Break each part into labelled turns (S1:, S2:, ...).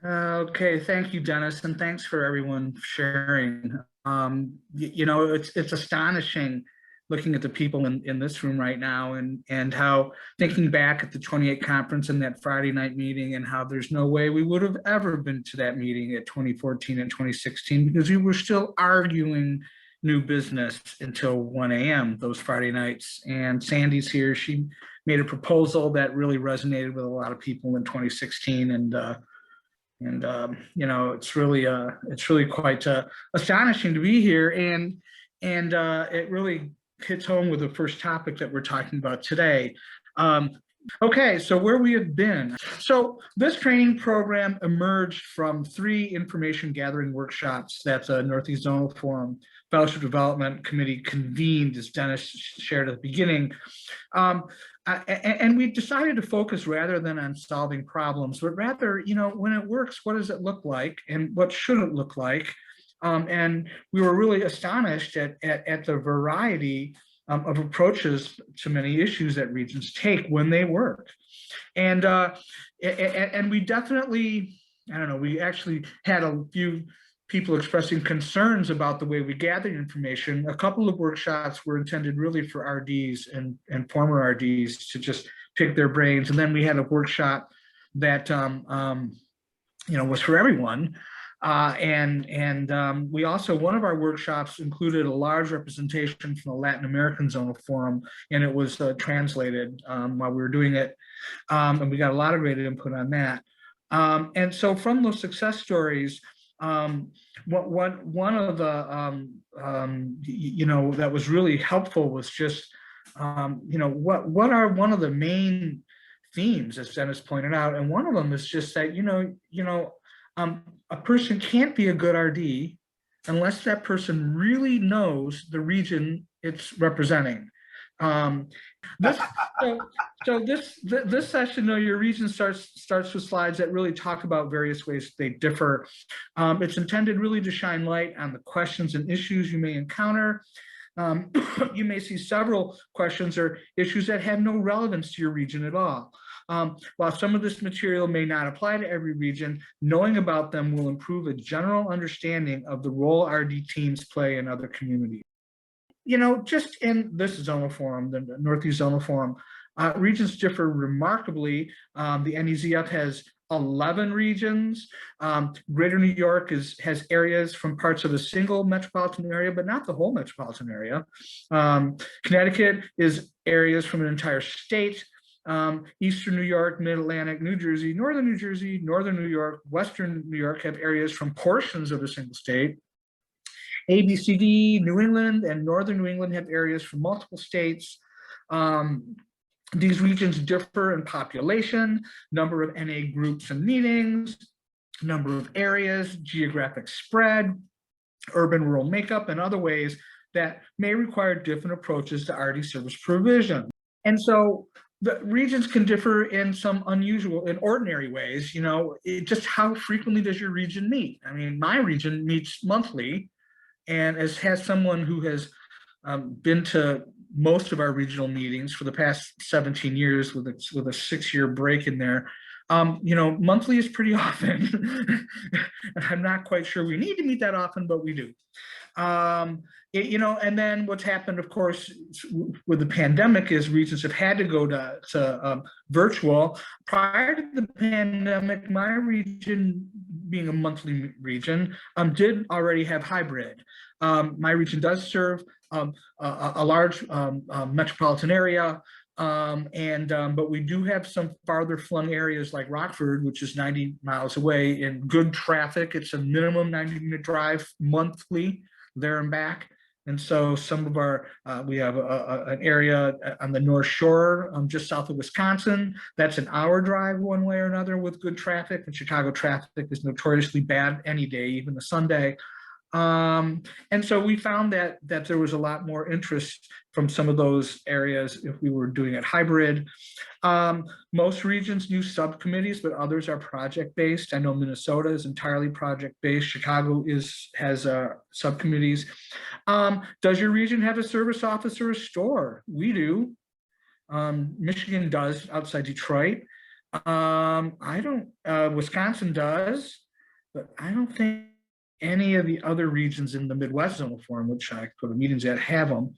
S1: Okay, thank you, Dennis, and thanks for everyone sharing. It's astonishing looking at the people in this room right now and how thinking back at the 28 conference and that Friday night meeting and how there's no way we would have ever been to that meeting at 2014 and 2016 because we were still arguing new business until 1 a.m. those Friday nights. And Sandy's here. She made a proposal that really resonated with a lot of people in 2016 it's really quite astonishing to be here, and it really hits home with the first topic that we're talking about today. Okay, so where we have been. So this training program emerged from 3 information gathering workshops that the Northeast Zonal Forum Fellowship Development Committee convened, as Dennis shared at the beginning. And we decided to focus rather than on solving problems, but rather, when it works, what does it look like and what should it look like? And we were really astonished at the variety of approaches to many issues that regions take when they work. And we definitely, I don't know, we actually had a few people expressing concerns about the way we gathered information. A couple of workshops were intended really for RDs and former RDs to just pick their brains. And then we had a workshop that, was for everyone. We also, one of our workshops included a large representation from the Latin American Zonal Forum, and it was translated while we were doing it. And we got a lot of great input on that. And so from those success stories, one of the that was really helpful was just what are one of the main themes, as Dennis pointed out, and one of them is just that a person can't be a good RD unless that person really knows the region it's representing. This session, Know Your Region, starts with slides that really talk about various ways they differ. It's intended really to shine light on the questions and issues you may encounter. You may see several questions or issues that have no relevance to your region at all. While some of this material may not apply to every region, knowing about them will improve a general understanding of the role RD teams play in other communities. Just in this zonal forum, the Northeast Zonal Forum, regions differ remarkably. The NEZF has 11 regions. Greater New York has areas from parts of a single metropolitan area, but not the whole metropolitan area. Connecticut is areas from an entire state. Eastern New York, Mid-Atlantic, New Jersey, Northern New York, Western New York have areas from portions of a single state. ABCD, New England, and Northern New England have areas from multiple states. These regions differ in population, number of NA groups and meetings, number of areas, geographic spread, urban-rural makeup, and other ways that may require different approaches to RD service provision. And so the regions can differ in some unusual, in ordinary ways. Just how frequently does your region meet? I mean, my region meets monthly, and as has someone who has been to most of our regional meetings for the past 17 years with a 6-year break in there, monthly is pretty often. I'm not quite sure we need to meet that often, but we do. And then what's happened, of course, with the pandemic is regions have had to go to virtual. Prior to the pandemic, my region, being a monthly region, did already have hybrid. My region does serve a large metropolitan area, but we do have some farther flung areas like Rockford, which is 90 miles away, in good traffic. It's a minimum 90-minute drive monthly there and back. And so some of our, we have an area on the North Shore, just south of Wisconsin. That's an hour drive one way or another with good traffic. And Chicago traffic is notoriously bad any day, even a Sunday. And so we found that there was a lot more interest from some of those areas if we were doing it hybrid. Most regions use subcommittees, but others are project-based. I know Minnesota is entirely project-based. Chicago has subcommittees. Does your region have a service office or a store? We do. Michigan does outside Detroit. I don't, Wisconsin does, but I don't think any of the other regions in the Midwest Zonal Forum, which I go to meetings at, have them.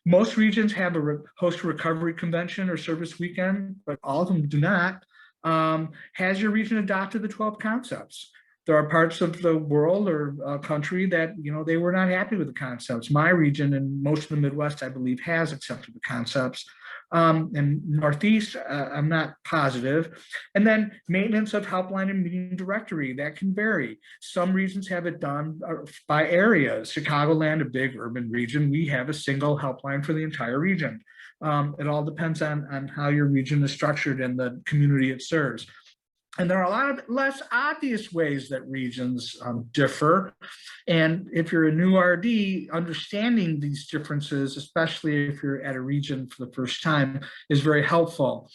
S1: Most regions have a host a recovery convention or service weekend, but all of them do not. Has your region adopted the 12 concepts? There are parts of the world or country that, they were not happy with the concepts. My region and most of the Midwest, I believe, has accepted the concepts. And Northeast, I'm not positive. And then maintenance of helpline and meeting directory, that can vary. Some regions have it done by areas. Chicagoland, a big urban region, we have a single helpline for the entire region. It all depends on how your region is structured and the community it serves. And there are a lot of less obvious ways that regions differ. And if you're a new RD, understanding these differences, especially if you're at a region for the first time, is very helpful.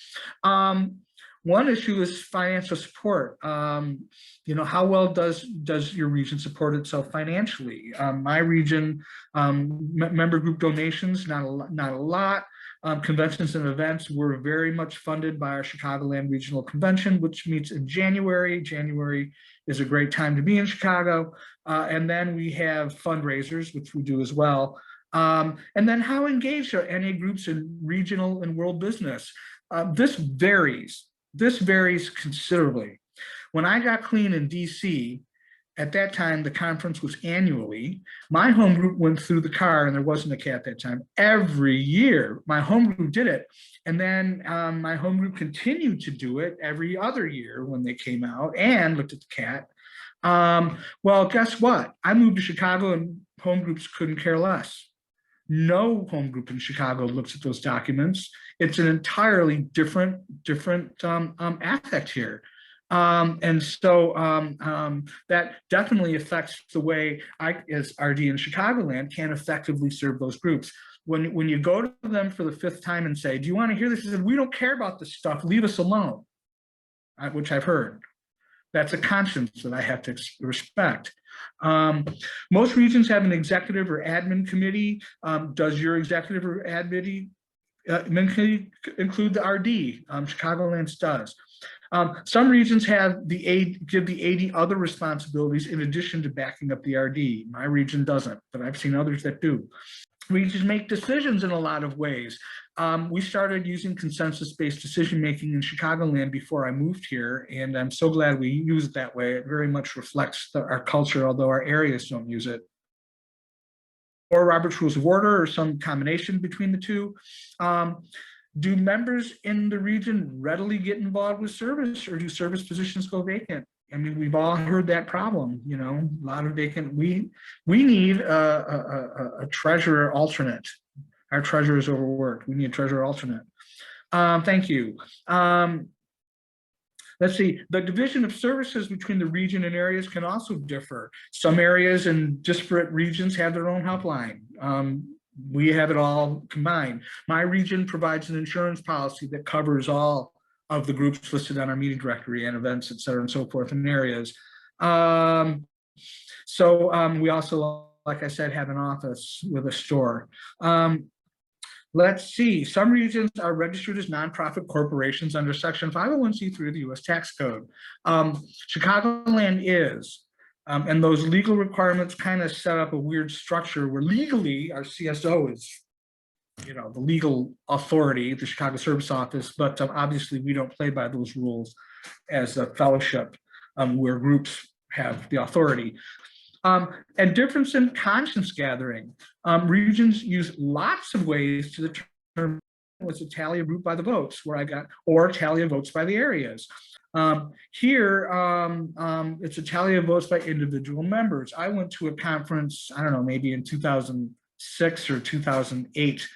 S1: One issue is financial support. How well does your region support itself financially? My region, member group donations, not a lot. Conventions and events were very much funded by our Chicagoland Regional Convention, which meets in January. January is a great time to be in Chicago. And then we have fundraisers, which we do as well. And then how engaged are NA groups in regional and world business? This varies considerably. When I got clean in DC, at that time, the conference was annually. My home group went through the car, and there wasn't a cat at that time. Every year, my home group did it. And then my home group continued to do it every other year when they came out and looked at the cat. Well, guess what? I moved to Chicago, and home groups couldn't care less. No home group in Chicago looks at those documents. It's an entirely different affect here. And so that definitely affects the way I, as RD in Chicagoland, can effectively serve those groups. When you go to them for the 5th time and say, do you want to hear this? He said, we don't care about this stuff, leave us alone, which I've heard. That's a conscience that I have to respect. Most regions have an executive or admin committee. Does your executive or admin committee include the RD? Chicagoland does. Some regions have give the AD other responsibilities in addition to backing up the RD. My region doesn't, but I've seen others that do. Regions make decisions in a lot of ways. We started using consensus-based decision-making in Chicagoland before I moved here, and I'm so glad we use it that way. It very much reflects our culture, although our areas don't use it. Or Robert's Rules of Order, or some combination between the two. Do members in the region readily get involved with service, or do service positions go vacant? I mean, we've all heard that problem, a lot of vacant. We need a treasurer alternate. Our treasurer is overworked. We need a treasurer alternate. Thank you. Let's see, the division of services between the region and areas can also differ. Some areas and disparate regions have their own helpline. We have it all combined. My region provides an insurance policy that covers all of the groups listed on our meeting directory and events, et cetera, and so forth in areas. We also, like I said, have an office with a store. Let's see, some regions are registered as nonprofit corporations under Section 501c3 of the US Tax Code. Chicagoland is. And those legal requirements kind of set up a weird structure where legally our CSO is, the legal authority, the Chicago Service Office, but obviously we don't play by those rules as a fellowship where groups have the authority. And difference in conscience gathering. Regions use lots of ways to determine what's a tally of group by the votes, or tally of votes by the areas. Here, it's a tally of votes by individual members. I went to a conference, I don't know, maybe in 2006 or 2008,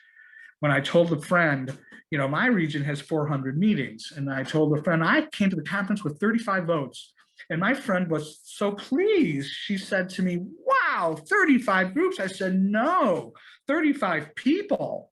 S1: when I told a friend, my region has 400 meetings. And I told a friend, I came to the conference with 35 votes. And my friend was so pleased. She said to me, wow, 35 groups. I said, no, 35 people.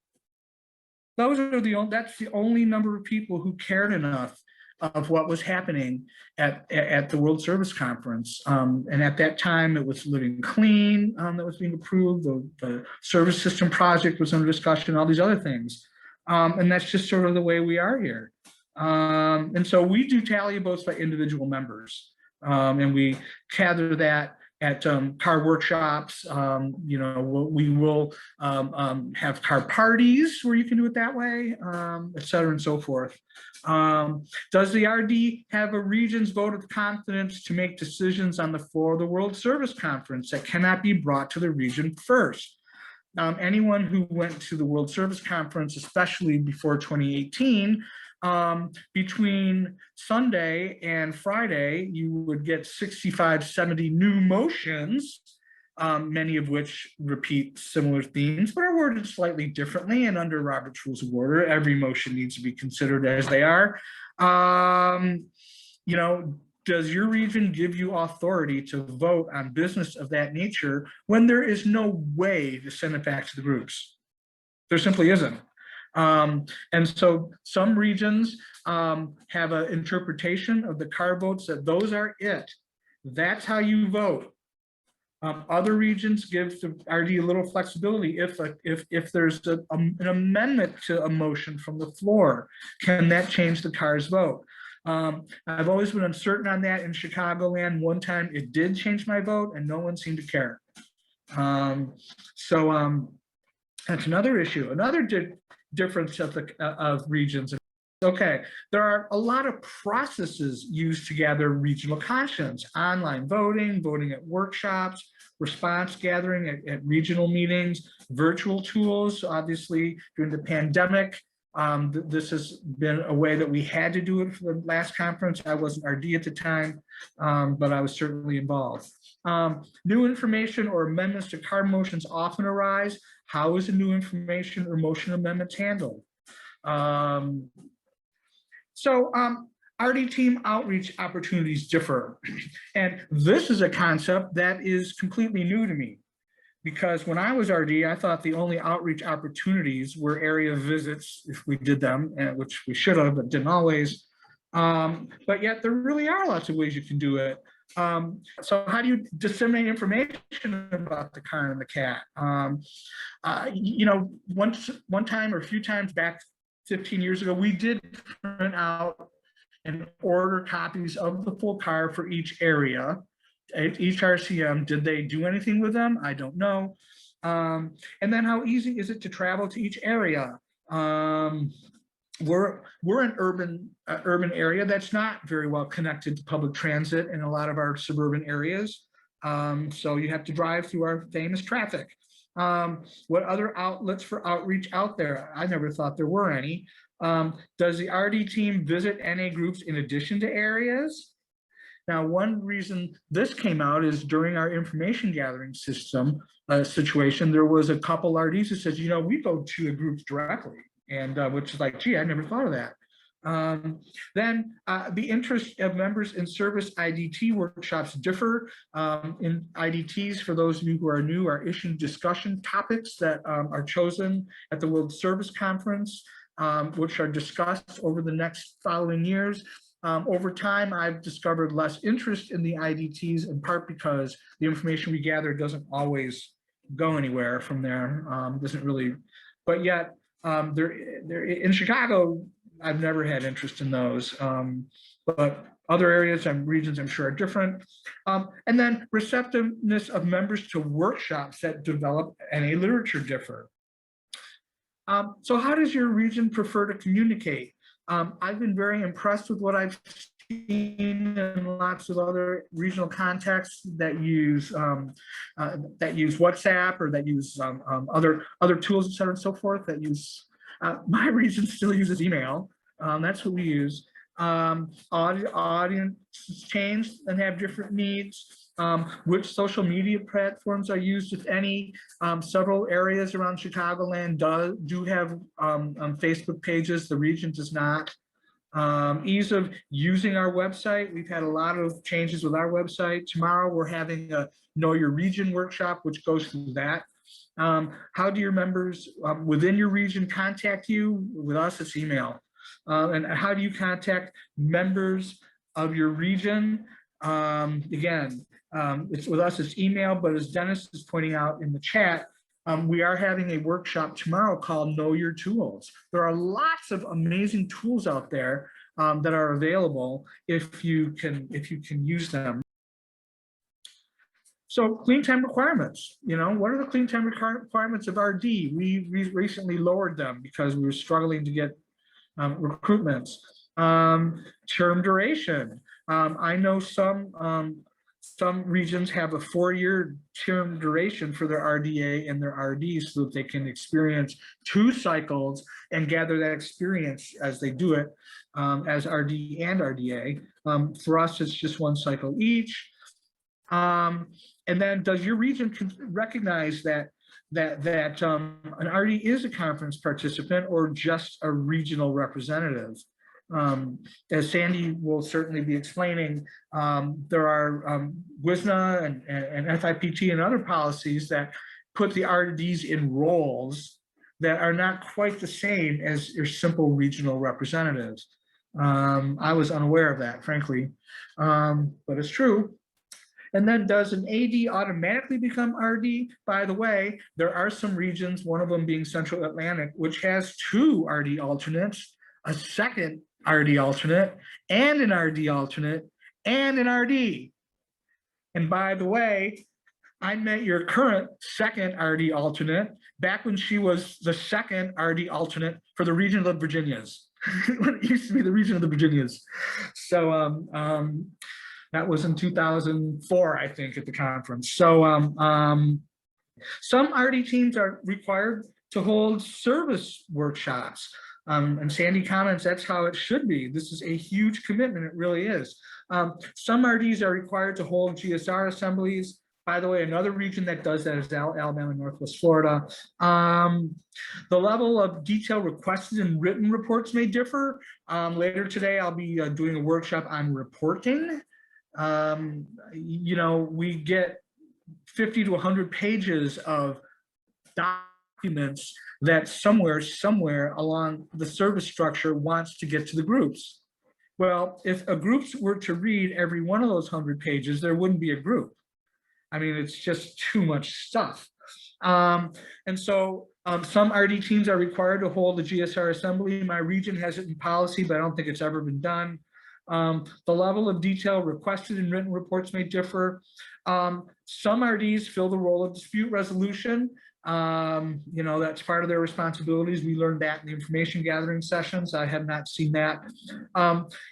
S1: That's the only number of people who cared enough of what was happening at the World Service Conference. And at that time, it was Living Clean that was being approved. The service system project was under discussion, all these other things. And that's just sort of the way we are here. And so we do tally votes by individual members, and we gather that at car workshops. We will have car parties where you can do it that way, et cetera and so forth. Does the RD have a region's vote of confidence to make decisions on the floor of the World Service Conference that cannot be brought to the region first? Anyone who went to the World Service Conference, especially before 2018, between Sunday and Friday, you would get 65, 70 new motions, many of which repeat similar themes, but are worded slightly differently. And under Robert's Rules of Order, every motion needs to be considered as they are. Does your region give you authority to vote on business of that nature when there is no way to send it back to the groups? There simply isn't. And so some regions have an interpretation of the car votes that those are it. That's how you vote. Other regions give the RD a little flexibility. If there's an amendment to a motion from the floor, can that change the car's vote? I've always been uncertain on that in Chicagoland. One time it did change my vote and no one seemed to care. That's another issue. Another difference of regions. Okay, there are a lot of processes used to gather regional conscience: online voting, voting at workshops, response gathering at regional meetings, virtual tools. Obviously, during the pandemic, this has been a way that we had to do it for the last conference. I wasn't RD at the time, but I was certainly involved. New information or amendments to CAR motions often arise. How is a new information or motion amendment handled? RD team outreach opportunities differ. And this is a concept that is completely new to me, because when I was RD, I thought the only outreach opportunities were area visits, if we did them, which we should have, but didn't always. But yet there really are lots of ways you can do it. So how do you disseminate information about the car and the cat? One time or a few times back 15 years ago, we did print out and order copies of the full car for each area, each RCM. Did they do anything with them? I don't know. And then how easy is it to travel to each area? We're an urban area that's not very well connected to public transit in a lot of our suburban areas. So you have to drive through our famous traffic. What other outlets for outreach out there? I never thought there were any. Does the RD team visit NA groups in addition to areas? Now, one reason this came out is during our information gathering system situation, there was a couple RDs who said, we go to the groups directly. And which is like, gee, I never thought of that. Then the interest of members in service IDT workshops differ. In IDTs, for those of you who are new, are issued discussion topics that are chosen at the World Service Conference, which are discussed over the next following years. Over time, I've discovered less interest in the IDTs, in part because the information we gather doesn't always go anywhere from there. Doesn't really, but yet, in Chicago, I've never had interest in those, but other areas and regions I'm sure are different. And then receptiveness of members to workshops that develop NA literature differ. So how does your region prefer to communicate? I've been very impressed with what I've seen in lots of other regional contexts that use WhatsApp or that use other tools, et cetera, and so forth. That use my region still uses email. That's what we use. Audience change and have different needs. Which social media platforms are used, if any? Several areas around Chicagoland do have Facebook pages. The region does not. Ease of using our website. We've had a lot of changes with our website. Tomorrow we're having a Know Your Region workshop, which goes through that. How do your members within your region contact you? With us, it's email. And how do you contact members of your region? Again, it's with us, it's email, but as Dennis is pointing out in the chat, We are having a workshop tomorrow called Know Your Tools. There are lots of amazing tools out there that are available if you can use them. So clean time requirements, what are the clean time requirements of RD? We recently lowered them because we were struggling to get recruitments. Term duration. I know some regions have a 4-year term duration for their RDA and their RD so that they can experience 2 cycles and gather that experience as they do it as RD and RDA. For us, it's just 1 cycle each. And then does your region recognize that an RD is a conference participant or just a regional representative? As Sandy will certainly be explaining, there are WISNA and FIPT and other policies that put the RDs in roles that are not quite the same as your simple regional representatives. I was unaware of that, frankly, but it's true. And then does an AD automatically become RD? By the way, there are some regions, one of them being Central Atlantic, which has 2 RD alternates, a second RD alternate, and an RD alternate, and an RD. And by the way, I met your current second RD alternate back when she was the second RD alternate for the region of the Virginias. When it used to be the region of the Virginias. So that was in 2004, I think, at the conference. So some RD teams are required to hold service workshops. And Sandy comments, that's how it should be. This is a huge commitment, it really is. Some RDs are required to hold GSR assemblies. By the way, another region that does that is Alabama and Northwest Florida. The level of detail requested in written reports may differ. Later today, I'll be doing a workshop on reporting. We get 50 to 100 pages of documents that somewhere along the service structure wants to get to the groups. Well, if a group were to read every one of those 100 pages, there wouldn't be a group. I mean, it's just too much stuff. And so some RD teams are required to hold a GSR assembly. My region has it in policy, but I don't think it's ever been done. The level of detail requested in written reports may differ. Some RDs fill the role of dispute resolution. That's part of their responsibilities. We learned that in the information gathering sessions. I have not seen that.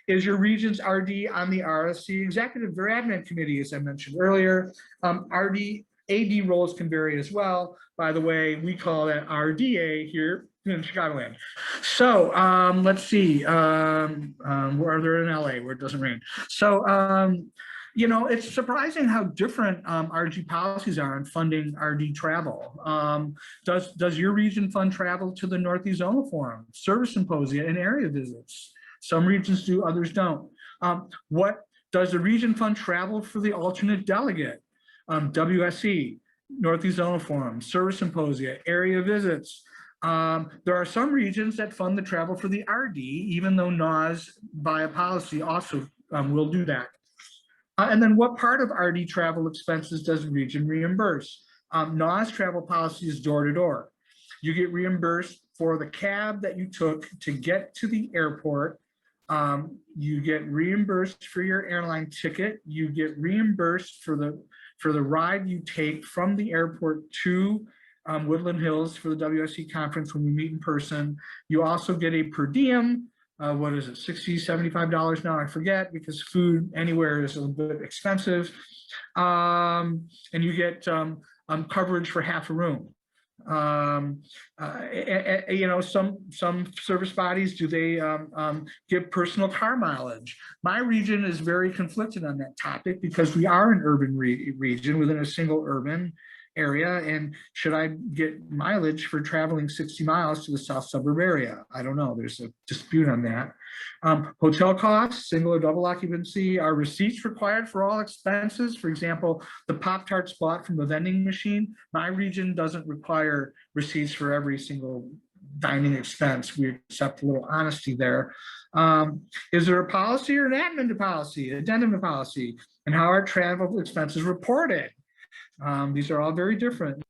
S1: Is your region's RD on the RSC executive or admin committee, as I mentioned earlier? AD roles can vary as well. By the way, we call that RDA here in Chicagoland. So let's see, where they're in LA where it doesn't rain. So it's surprising how different RG policies are on funding RD travel. Does your region fund travel to the Northeast Zonal Forum, service symposia, and area visits? Some regions do, others don't. What does the region fund travel for the alternate delegate? WSE, Northeast Zonal Forum, service symposia, area visits. There are some regions that fund the travel for the RD, even though NAS via policy also will do that. And then what part of RD travel expenses does the region reimburse? NAS travel policy is door to door. You get reimbursed for the cab that you took to get to the airport. You get reimbursed for your airline ticket. You get reimbursed for the ride you take from the airport to Woodland Hills for the WSC conference when we meet in person. You also get a per diem. What is it, $60, $75 now? I forget, because food anywhere is a little bit expensive. And you get coverage for half a room. Some service bodies, do they give personal car mileage? My region is very conflicted on that topic because we are an urban region within a single urban area, and should I get mileage for traveling 60 miles to the south suburb area? I don't know, there's a dispute on that. Hotel costs, single or double occupancy, are receipts required for all expenses? For example, the Pop-Tarts bought from the vending machine, my region doesn't require receipts for every single dining expense. We accept a little honesty there. Is there a policy or an addendum to policy, and how are travel expenses reported? These are all very different.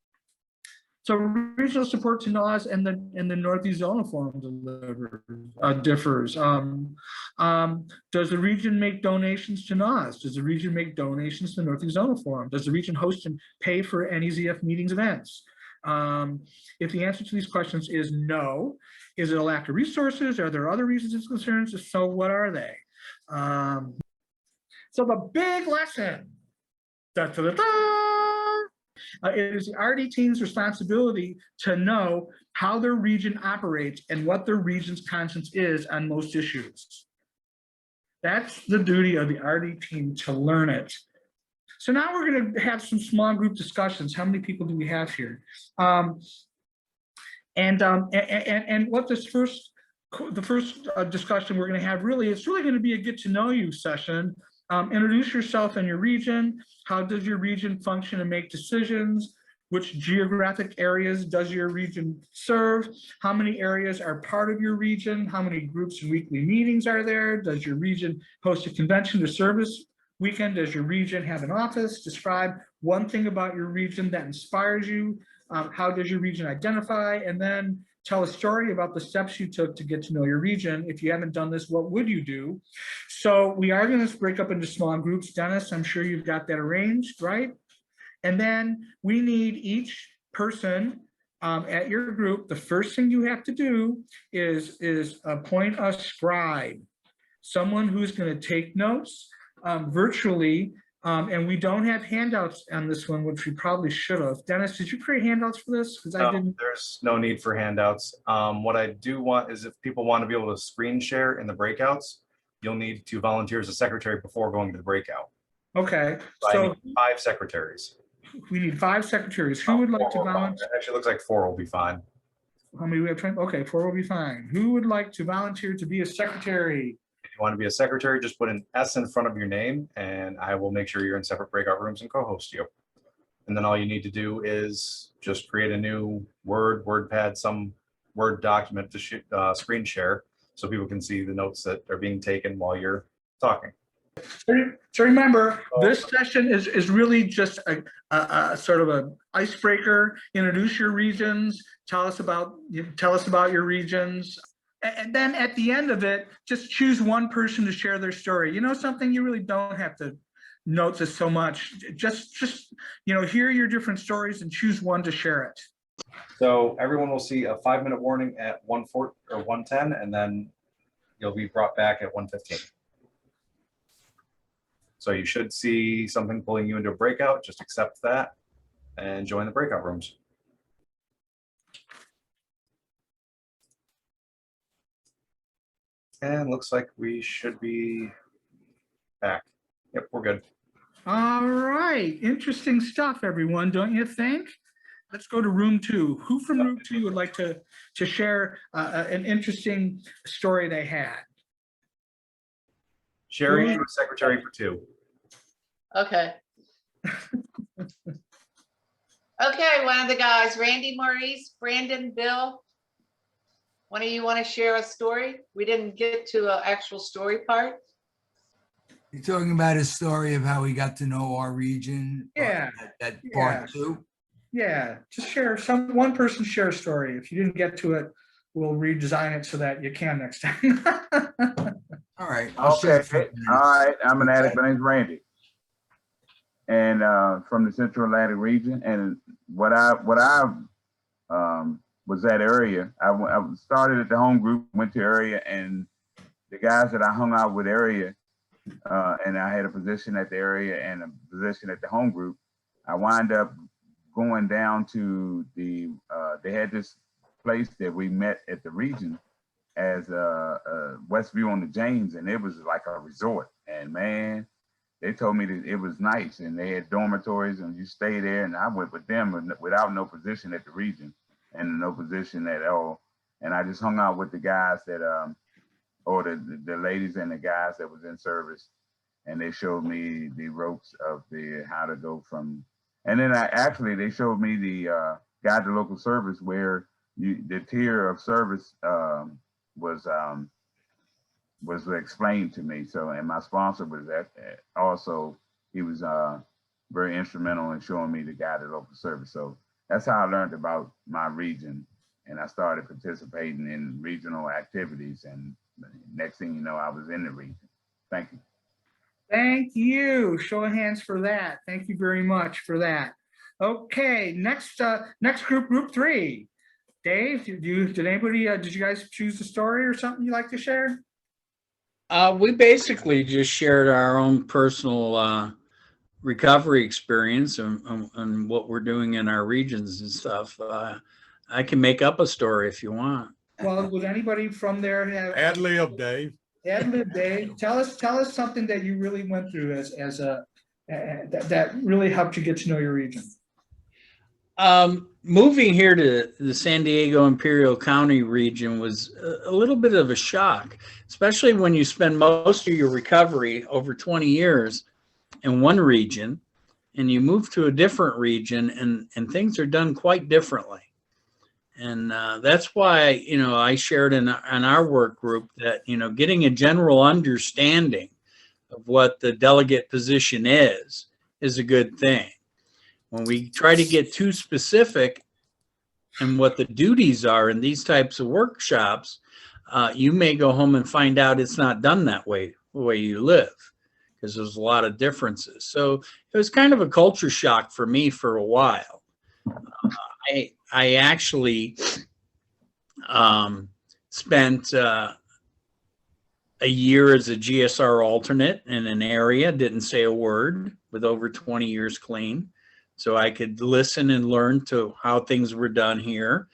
S1: So regional support to NAWS and the Northeast Zonal Forum differs. Does the region make donations to NAWS? Does the region make donations to the Northeast Zonal Forum? Does the region host and pay for NEZF meetings events? If the answer to these questions is no, is it a lack of resources? Are there other reasons it's concerns? If so, what are they? So the big lesson, it is the RD team's responsibility to know how their region operates and what their region's conscience is on most issues. That's the duty of the RD team, to learn it. So now we're going to have some small group discussions. How many people do we have here? And what the first discussion we're going to have, really, it's really going to be a get to know you session. Introduce yourself and your region. How does your region function and make decisions? Which geographic areas does your region serve? How many areas are part of your region? How many groups and weekly meetings are there? Does your region host a convention or service weekend? Does your region have an office? Describe one thing about your region that inspires you. How does your region identify? And then tell a story about the steps you took to get to know your region. If you haven't done this, what would you do? So we are going to break up into small groups. Dennis, I'm sure you've got that arranged, right? And then we need each person at your group. The first thing you have to do is appoint a scribe, someone who's going to take notes virtually. And we don't have handouts on this one, which we probably should have. Dennis, did you create handouts for this? Because I didn't.
S2: There's no need for handouts. What I do want is, if people want to be able to screen share in the breakouts, you'll need to volunteer as a secretary before going to the breakout.
S1: Okay.
S2: So I need 5 secretaries.
S1: We need 5 secretaries. Who would like to volunteer?
S2: It actually looks like 4 will be fine.
S1: How many do we have time? Okay, 4 will be fine. Who would like to volunteer to be a secretary?
S2: If you want to be a secretary, just put an S in front of your name, and I will make sure you're in separate breakout rooms and co-host you. And then all you need to do is just create a new WordPad, some Word document to screen share, so people can see the notes that are being taken while you're talking.
S1: So remember, this session is really just a sort of an icebreaker. Introduce your regions. Tell us about your regions. And then at the end of it, just choose one person to share their story. You know something, you really don't have to note this so much. Just hear your different stories and choose one to share it.
S2: So everyone will see a 5-minute warning at 1:10 or 1:10, and then you'll be brought back at 1:15. So you should see something pulling you into a breakout. Just accept that and join the breakout rooms. And looks like we should be back. Yep, we're good.
S1: All right, interesting stuff, everyone, don't you think? Let's go to room 2. Who from room 2 would like to share an interesting story they had?
S2: Sherry, you're secretary for 2.
S3: Okay. Okay, one of the guys, Randy, Maurice, Brandon, Bill. One of you want to share a story? We didn't get to an actual story part.
S4: You're talking about a story of how we got to know our region.
S1: Yeah.
S4: That part 2.
S1: Yeah, just share one person share a story. If you didn't get to it, we'll redesign it so that you can next time.
S4: All right.
S5: Okay. All right. I'm an addict. My name's Randy, and from the Central Atlantic region. And what I was that area. I started at the home group, went to area, and the guys that I hung out with area, and I had a position at the area and a position at the home group. I wind up going down to the, they had this place that we met at the region as Westview on the James, and it was like a resort. And man, they told me that it was nice, and they had dormitories, and you stay there. And I went with them without no position at the region and no position at all. And I just hung out with the guys that, or the ladies and the guys that was in service, and they showed me the ropes of how to go from. And then they showed me the guide to local service, where the tier of service was explained to me. So, and my sponsor was also, he was very instrumental in showing me the guide to local service. So that's how I learned about my region. And I started participating in regional activities. And next thing you know, I was in the region. Thank you.
S1: Thank you. Show of hands for that. Thank you very much for that. Okay, next group 3. Dave, did anybody, did you guys choose a story or something you'd like to share?
S6: We basically just shared our own personal recovery experience and what we're doing in our regions and stuff. I can make up a story if you want.
S1: Well, would anybody from there have?
S7: Ad lib, Dave.
S1: Ad lib, Dave. Tell us something that you really went through as a that really helped you get to know your region.
S6: Moving here to the San Diego Imperial County region was a little bit of a shock, especially when you spend most of your recovery over 20 years in one region and you move to a different region and things are done quite differently. And that's why, I shared in our work group that, getting a general understanding of what the delegate position is a good thing. When we try to get too specific in what the duties are in these types of workshops, you may go home and find out it's not done that way, the way you live, because there's a lot of differences. So it was kind of a culture shock for me for a while. I actually spent a year as a GSR alternate in an area, didn't say a word, with over 20 years clean. So I could listen and learn to how things were done here.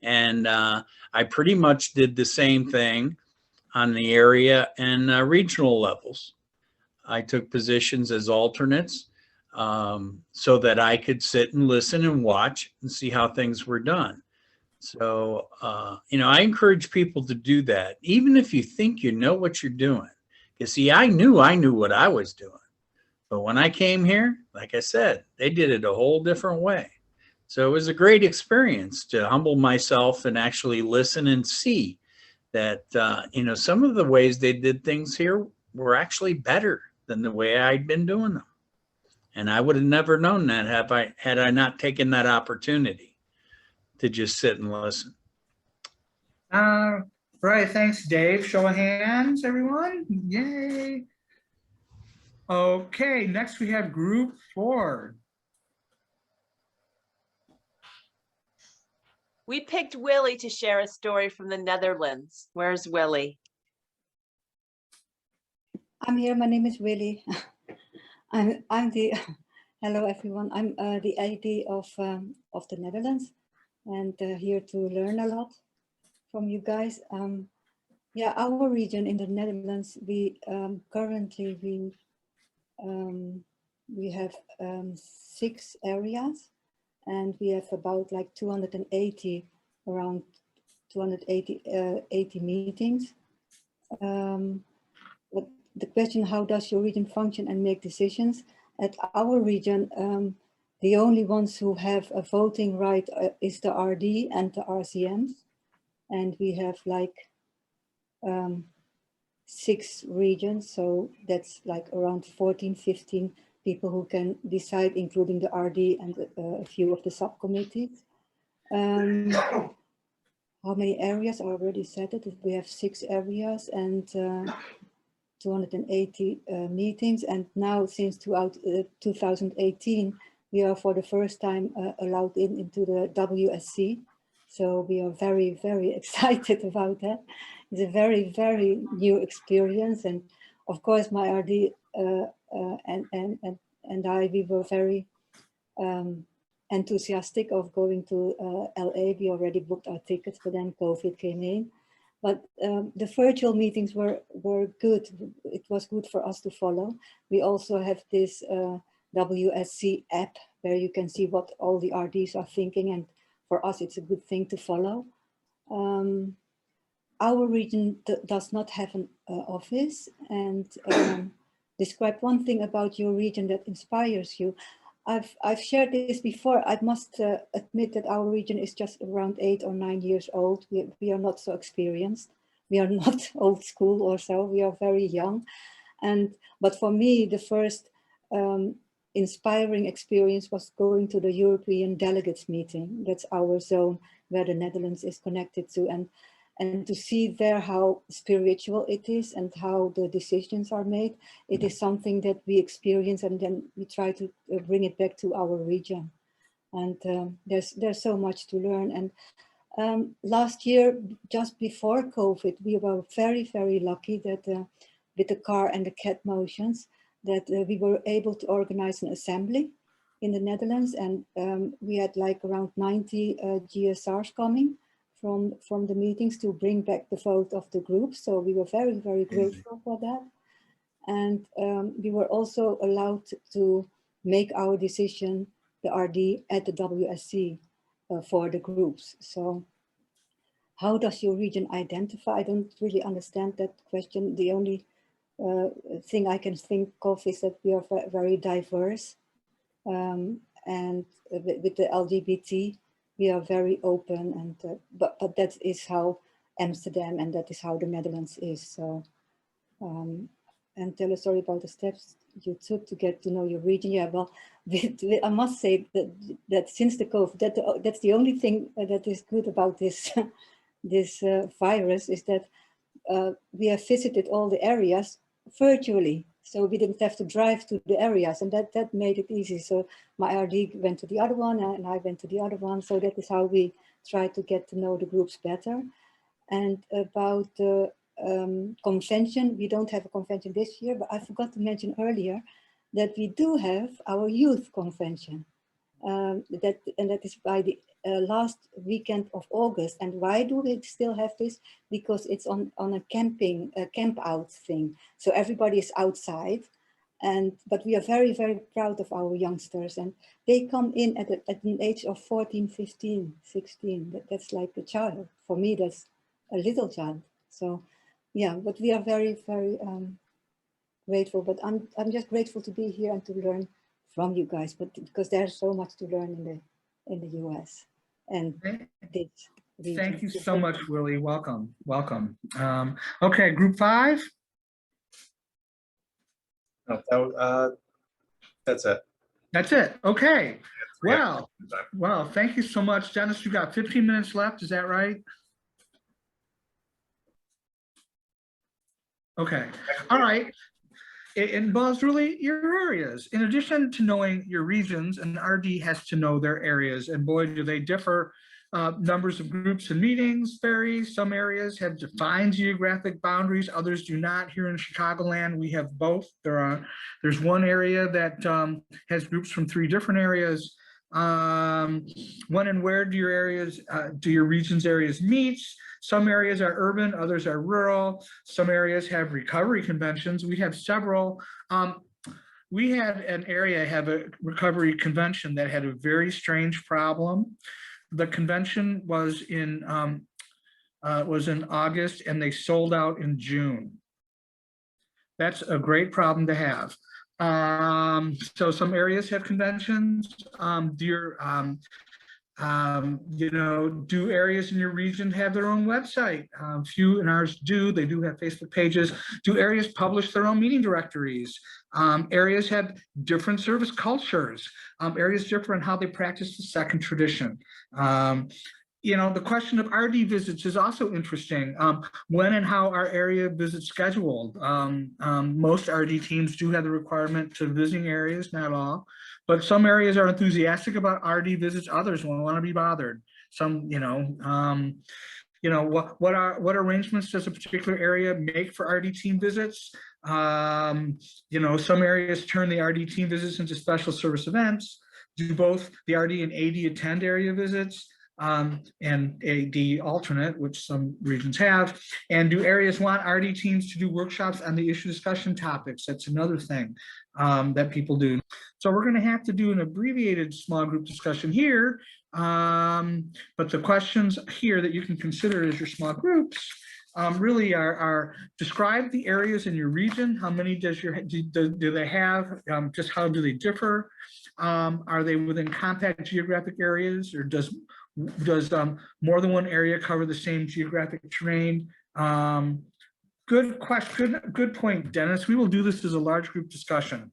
S6: And I pretty much did the same thing on the area and regional levels. I took positions as alternates so that I could sit and listen and watch and see how things were done. So, I encourage people to do that, even if you think you know what you're doing. You see, I knew what I was doing. But when I came here, like I said, they did it a whole different way. So it was a great experience to humble myself and actually listen and see that, some of the ways they did things here were actually better than the way I'd been doing them. And I would have never known that had I not taken that opportunity to just sit and listen.
S1: Right. Thanks, Dave. Show of hands, everyone. Yay. Okay, next we have group 4.
S8: We picked Willie to share a story from the Netherlands. Where's Willie?
S9: I'm here. My name is Willie. I'm the hello everyone. I'm the ID of the Netherlands, and here to learn a lot from you guys. Yeah, our region in the Netherlands. We currently we have 6 areas, and we have about like 280 meetings. But the question, how does your region function and make decisions? At our region, the only ones who have a voting right is the RD and the RCMs. And we have like 6 regions. So that's like around 14, 15 people who can decide, including the RD and a few of the subcommittees. How many areas? I already said it. We have 6 areas and 280 meetings. And now since 2018, we are for the first time allowed into the WSC. So we are very, very excited about that. It's a very, very new experience. And of course, my RD and I, we were very enthusiastic of going to LA. We already booked our tickets, but then COVID came in. But the virtual meetings were good. It was good for us to follow. We also have this WSC app where you can see what all the RDs are thinking. And for us, it's a good thing to follow. Our region does not have an office. And describe one thing about your region that inspires you. I've shared this before. I must admit that our region is just around 8 or 9 years old. We are not so experienced. We are not old school or so. We are very young. But for me, the first inspiring experience was going to the European Delegates meeting. That's our zone where the Netherlands is connected to, and to see there how spiritual it is and how the decisions are made. It is something that we experience, and then we try to bring it back to our region. And there's so much to learn. And last year, just before COVID, we were very, very lucky that with the car and the cat motions, that we were able to organize an assembly in the Netherlands. And we had like around 90 GSRs coming from the meetings to bring back the vote of the group. So we were very, very grateful for that. And we were also allowed to make our decision, the RD, at the WSC for the groups. So how does your region identify? I don't really understand that question. The only thing I can think of is that we are very diverse. And with the LGBT, we are very open, and but that is how Amsterdam and that is how the Netherlands is. So, and tell a story about the steps you took to get to know your region. Yeah, well, I must say that since the COVID, that's the only thing that is good about this this virus, is that we have visited all the areas virtually. So we didn't have to drive to the areas, and that made it easy. So my RD went to the other one and I went to the other one. So that is how we try to get to know the groups better. And about the convention, we don't have a convention this year, but I forgot to mention earlier that we do have our youth convention. That is by the last weekend of August. And why do we still have this? Because it's on a camp out thing. So everybody is outside, but we are very, very proud of our youngsters, and they come in at an age of 14, 15, 16. That's like a child. For me, that's a little child. So yeah, but we are very, very grateful. But I'm just grateful to be here and to learn from you guys, but because there's so much to learn in the US and this region.
S1: Thank you so much, Willie. Welcome, welcome. Okay, group 5.
S2: That's it.
S1: That's it. Okay. Well, thank you so much, Dennis. You got 15 minutes left. Is that right? Okay. All right. It involves really your areas. In addition to knowing your regions, an RD has to know their areas, and boy, do they differ. Numbers of groups and meetings vary. Some areas have defined geographic boundaries, others do not. Here in Chicagoland, we have both. There's one area that has groups from 3 different areas. When and where do your region's areas meet? Some areas are urban, others are rural. Some areas have recovery conventions. We have several. We had an area have a recovery convention that had a very strange problem. The convention was in August, and they sold out in June. That's a great problem to have. So some areas have conventions. Do areas in your region have their own website? Few in ours do. They do have Facebook pages. Do areas publish their own meeting directories? Areas have different service cultures. Areas differ in how they practice the second tradition. The question of RD visits is also interesting. When and how are area visits scheduled? Most RD teams do have the requirement to visiting areas, not all, but some areas are enthusiastic about RD visits. Others want to be bothered. Some, what arrangements does a particular area make for RD team visits? Some areas turn the RD team visits into special service events. Do both the RD and AD attend area visits? And AD alternate, which some regions have, and do areas want RD teams to do workshops on the issue discussion topics? That's another thing that people do. So we're going to have to do an abbreviated small group discussion here, but the questions here that you can consider as your small groups really are describe the areas in your region. How many do they have? Just how do they differ? Are they within compact geographic areas, or does more than one area cover the same geographic terrain? Good question. Good point, Dennis. We will do this as a large group discussion.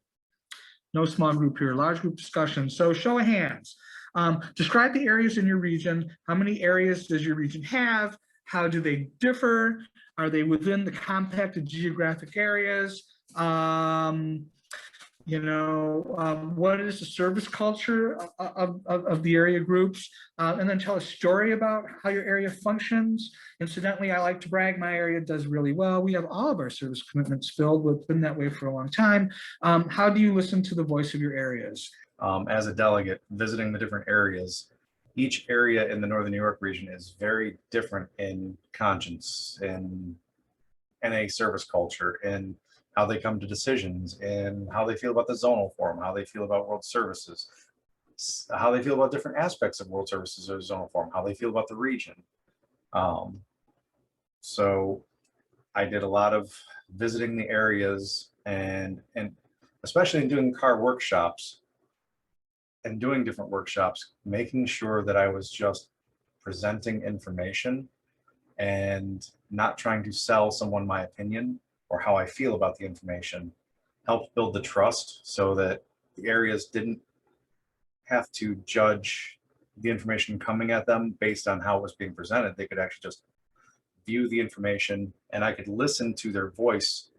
S1: No small group here, large group discussion. So show of hands. Describe the areas in your region. How many areas does your region have? How do they differ? Are they within the compacted geographic areas? What is the service culture of the area groups? And then tell a story about how your area functions. Incidentally, I like to brag, my area does really well. We have all of our service commitments filled. We've been that way for a long time. How do you listen to the voice of your areas?
S2: As a delegate, visiting the different areas, each area in the Northern New York region is very different in conscience, in NA service culture, and how they come to decisions, and how they feel about the zonal forum, how they feel about world services, how they feel about different aspects of world services or zonal forum, how they feel about the region. So I did a lot of visiting the areas, and especially in doing car workshops and doing different workshops, making sure that I was just presenting information and not trying to sell someone my opinion or how I feel about the information, helped build the trust so that the areas didn't have to judge the information coming at them based on how it was being presented. They could actually just view the information, and I could listen to their voice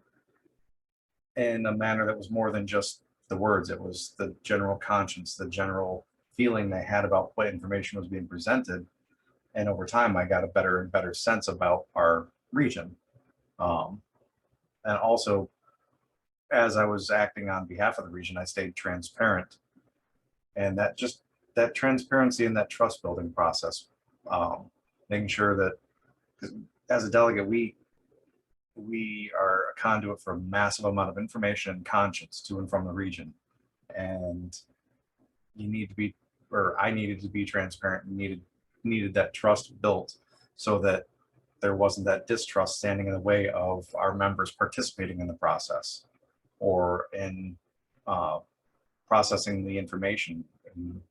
S2: in a manner that was more than just the words. It was the general conscience, the general feeling they had about what information was being presented. And over time, I got a better and better sense about our region. And also, as I was acting on behalf of the region, I stayed transparent. And that transparency and that trust building process, making sure that, as a delegate, we are a conduit for a massive amount of information and conscience to and from the region. And you need to be, or I needed to be transparent, and needed that trust built so that there wasn't that distrust standing in the way of our members participating in the process or in processing the information. And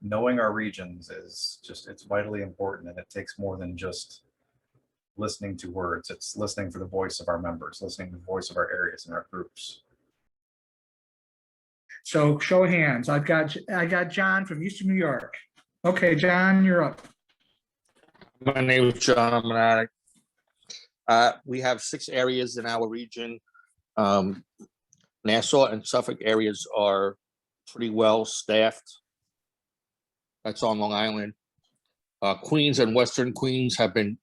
S2: knowing our regions is just, it's vitally important, and it takes more than just listening to words. It's listening for the voice of our members, listening to the voice of our areas and our groups.
S1: So show of hands. I got John from Eastern New York. Okay, John, you're up.
S7: My name is John. I'm an addict. We have 6 areas in our region. Nassau and Suffolk areas are pretty well staffed. That's on Long Island. Queens and Western Queens have been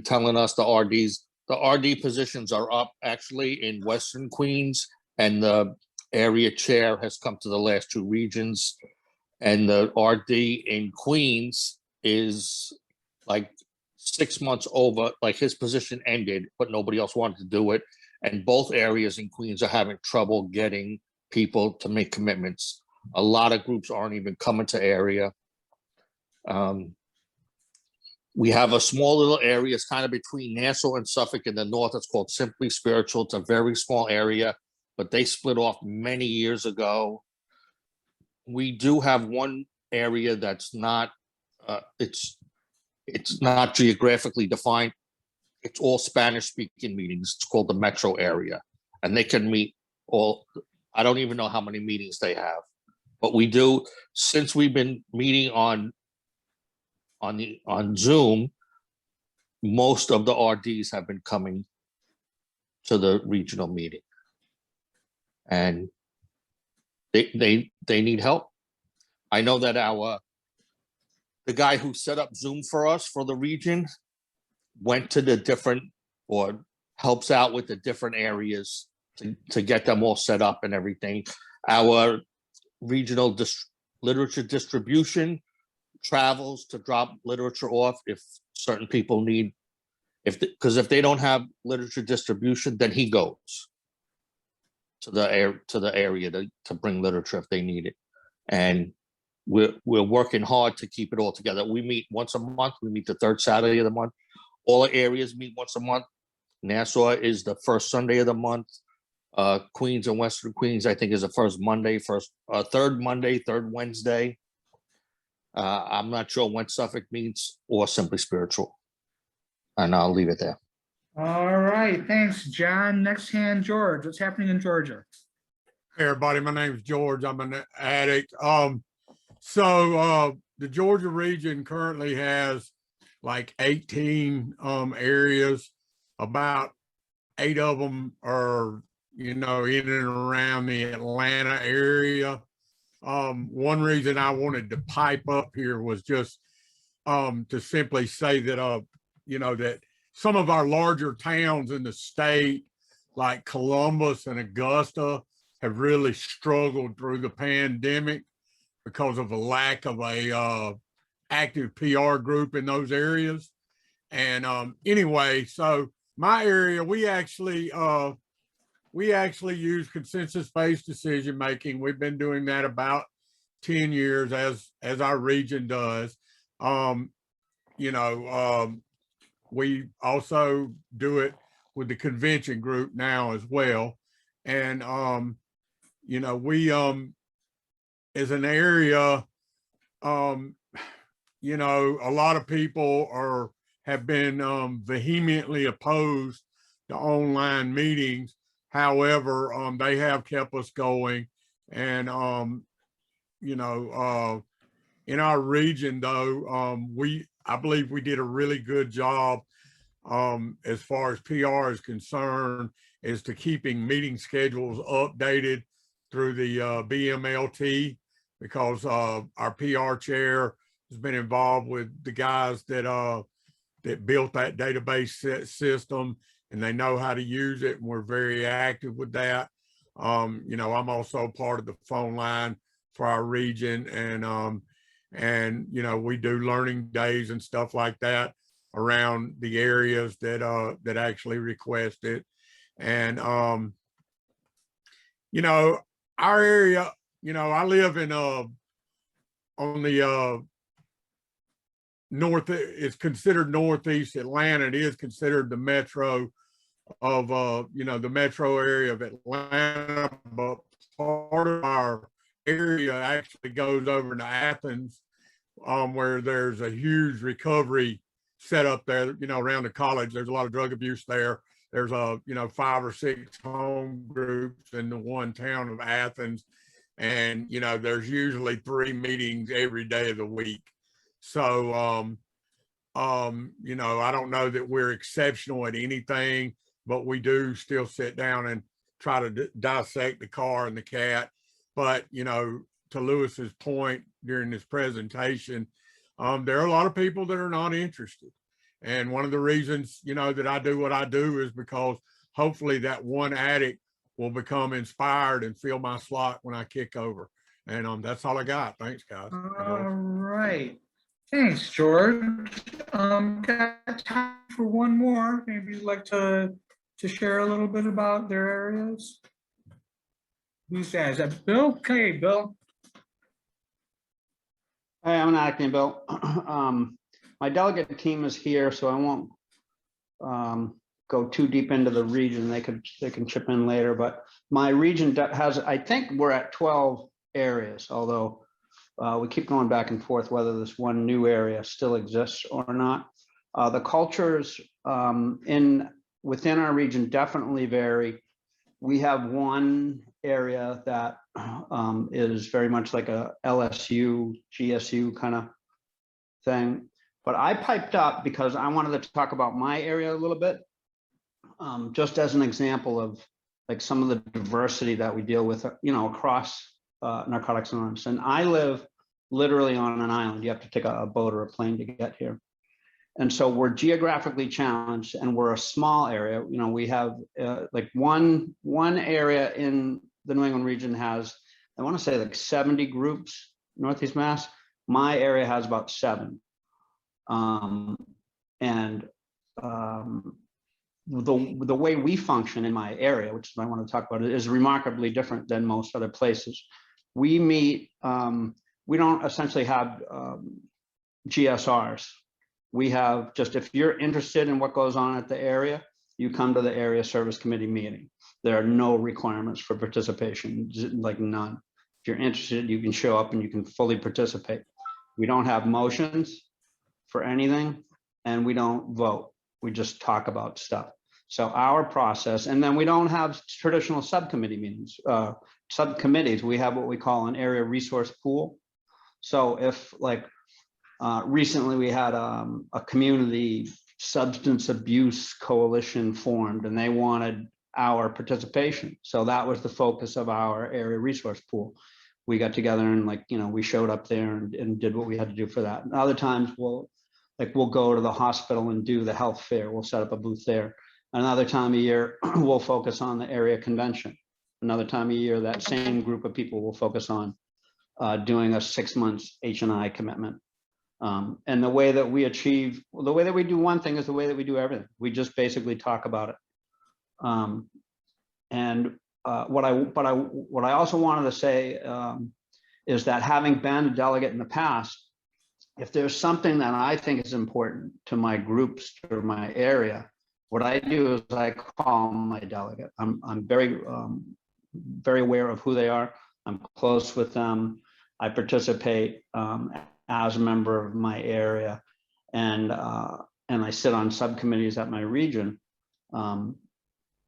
S7: telling us the RD positions are up actually in Western Queens, and the area chair has come to the last 2 regions, and the RD in Queens is like 6 months over, like his position ended, but nobody else wanted to do it. And both areas in Queens are having trouble getting people to make commitments. A lot of groups aren't even coming to area. We have a small little area, it's kind of between Nassau and Suffolk in the north. It's called Simply Spiritual. It's a very small area, but they split off many years ago. We do have one area that's not, it's not geographically defined. It's all Spanish-speaking meetings. It's called the metro area, and they can meet all. I don't even know how many meetings they have, but we do. Since we've been meeting on Zoom, most of the RDs have been coming to the regional meeting, and they need help. I know that the guy who set up Zoom for us for the region went to the different, or helps out with the different areas to get them all set up and everything. Our regional literature distribution travels to drop literature off if certain people need, because if they don't have literature distribution, then he goes to the area to bring literature if they need it. And we're working hard to keep it all together. We meet once a month. We meet the 3rd Saturday of the month. All the areas meet once a month. Nassau is the 1st Sunday of the month. Queens and Western Queens, I think, is the 1st Monday, 3rd Monday, 3rd Wednesday. I'm not sure when Suffolk meets, or Simply Spiritual. And I'll leave it there.
S1: All right, thanks, John. Next hand, George. What's happening in Georgia?
S10: Hey, everybody, my name is George. I'm an addict. The Georgia region currently has like 18 areas. About 8 of them are, in and around the Atlanta area. One reason I wanted to pipe up here was just to simply say that that some of our larger towns in the state, like Columbus and Augusta, have really struggled through the pandemic because of a lack of a active PR group in those areas. And anyway, so my area, we actually use consensus-based decision making. We've been doing that about 10 years as our region does. We also do it with the convention group now as well. And we as an area, a lot of people have been vehemently opposed to online meetings. However, they have kept us going. And in our region, though, I believe we did a really good job as far as PR is concerned, as to keeping meeting schedules updated through the BMLT, because our PR chair has been involved with the guys that built that database system, and they know how to use it, and we're very active with that. I'm also part of the phone line for our region, and we do learning days and stuff like that around the areas that actually request it. And our area, I live in on the north. It's considered Northeast Atlanta. It is considered the metro of the metro area of Atlanta, but part of our area actually goes over to Athens, where there's a huge recovery set up there, around the college. There's a lot of drug abuse there. There's 5 or 6 home groups in the one town of Athens. And, there's usually 3 meetings every day of the week. So, I don't know that we're exceptional at anything, but we do still sit down and try to dissect the car and the cat. But, to Lewis's point during this presentation, there are a lot of people that are not interested. And one of the reasons, that I do what I do is because hopefully that one addict will become inspired and fill my slot when I kick over. And that's all I got. Thanks, guys.
S1: All right. Thanks, George. Got time for one more. Maybe you'd like to share a little bit about their areas. Who's that? Is that Bill? Okay, Bill.
S11: Hi, I'm an acting Bill. My delegate team is here, so I won't go too deep into the region. They can chip in later, but my region has, I think we're at 12 areas, although we keep going back and forth whether this one new area still exists or not. The cultures within our region definitely vary. We have one area that is very much like a LSU, GSU kind of thing. But I piped up because I wanted to talk about my area a little bit, just as an example of like some of the diversity that we deal with, across Narcotics Anonymous. And I live literally on an island. You have to take a boat or a plane to get here. And so we're geographically challenged, and we're a small area. We have like one area in the New England region has, I want to say like 70 groups, Northeast Mass. My area has about 7. The way we function in my area, which is what I want to talk about, is remarkably different than most other places. We meet, we don't essentially have GSRs. We have just, if you're interested in what goes on at the area, you come to the area service committee meeting. There are no requirements for participation, like none. If you're interested, you can show up and you can fully participate. We don't have motions for anything, and we don't vote. We just talk about stuff. So our process, and then we don't have traditional subcommittee meetings, subcommittees. We have what we call an area resource pool. So if like recently we had a community substance abuse coalition formed and they wanted our participation. So that was the focus of our area resource pool. We got together and we showed up there and did what we had to do for that. And other times we'll go to the hospital and do the health fair. We'll set up a booth there. Another time of year, we'll focus on the area convention. Another time of year, that same group of people will focus on doing a 6 months H&I commitment. And the way that we do one thing is the way that we do everything. We just basically talk about it. What I also wanted to say is that having been a delegate in the past, if there's something that I think is important to my groups or my area, what I do is I call my delegate. I'm very aware of who they are. I'm close with them. I participate as a member of my area, and I sit on subcommittees at my region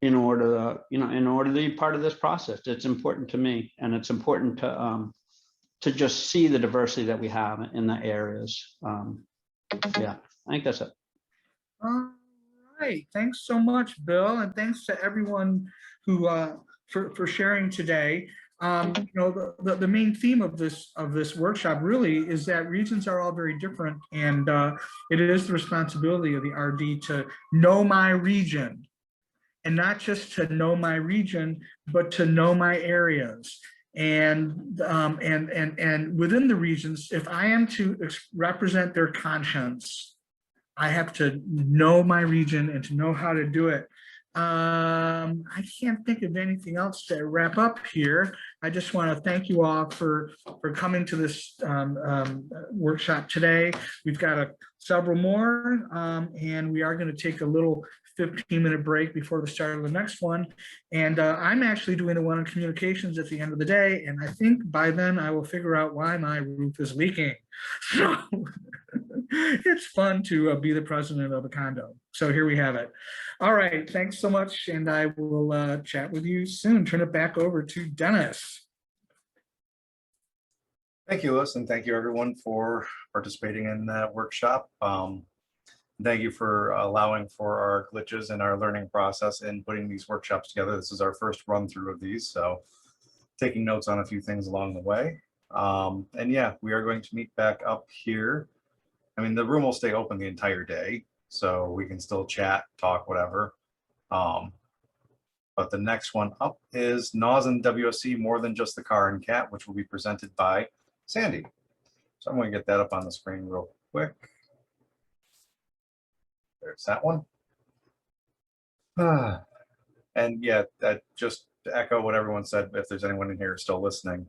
S11: in order to be part of this process. It's important to me, and it's important to just see the diversity that we have in the areas. Yeah, I think that's it.
S1: All right, thanks so much, Bill, and thanks to everyone who for sharing today. The main theme of this workshop really is that regions are all very different, and it is the responsibility of the RD to know my region, and not just to know my region, but to know my areas. And within the regions, if I am to represent their conscience, I have to know my region and to know how to do it. I can't think of anything else to wrap up here. I just want to thank you all for coming to this workshop today. We've got several more, and we are going to take a little 15-minute break before the start of the next one. And I'm actually doing the one on communications at the end of the day, and I think by then I will figure out why my roof is leaking. So it's fun to be the president of a condo. So here we have it. All right, thanks so much, and I will chat with you soon. Turn it back over to Dennis.
S2: Thank you, Louis, and thank you everyone for participating in that workshop. Thank you for allowing for our glitches in our learning process and putting these workshops together. This is our first run through of these, so taking notes on a few things along the way. And yeah, we are going to meet back up here. I mean, the room will stay open the entire day, so we can still chat, talk, whatever. But the next one up is NAS and WSC, More Than Just the Car and Cat, which will be presented by Sandy. So I'm going to get that up on the screen real quick. There's that one. And yeah, that just to echo what everyone said, if there's anyone in here still listening,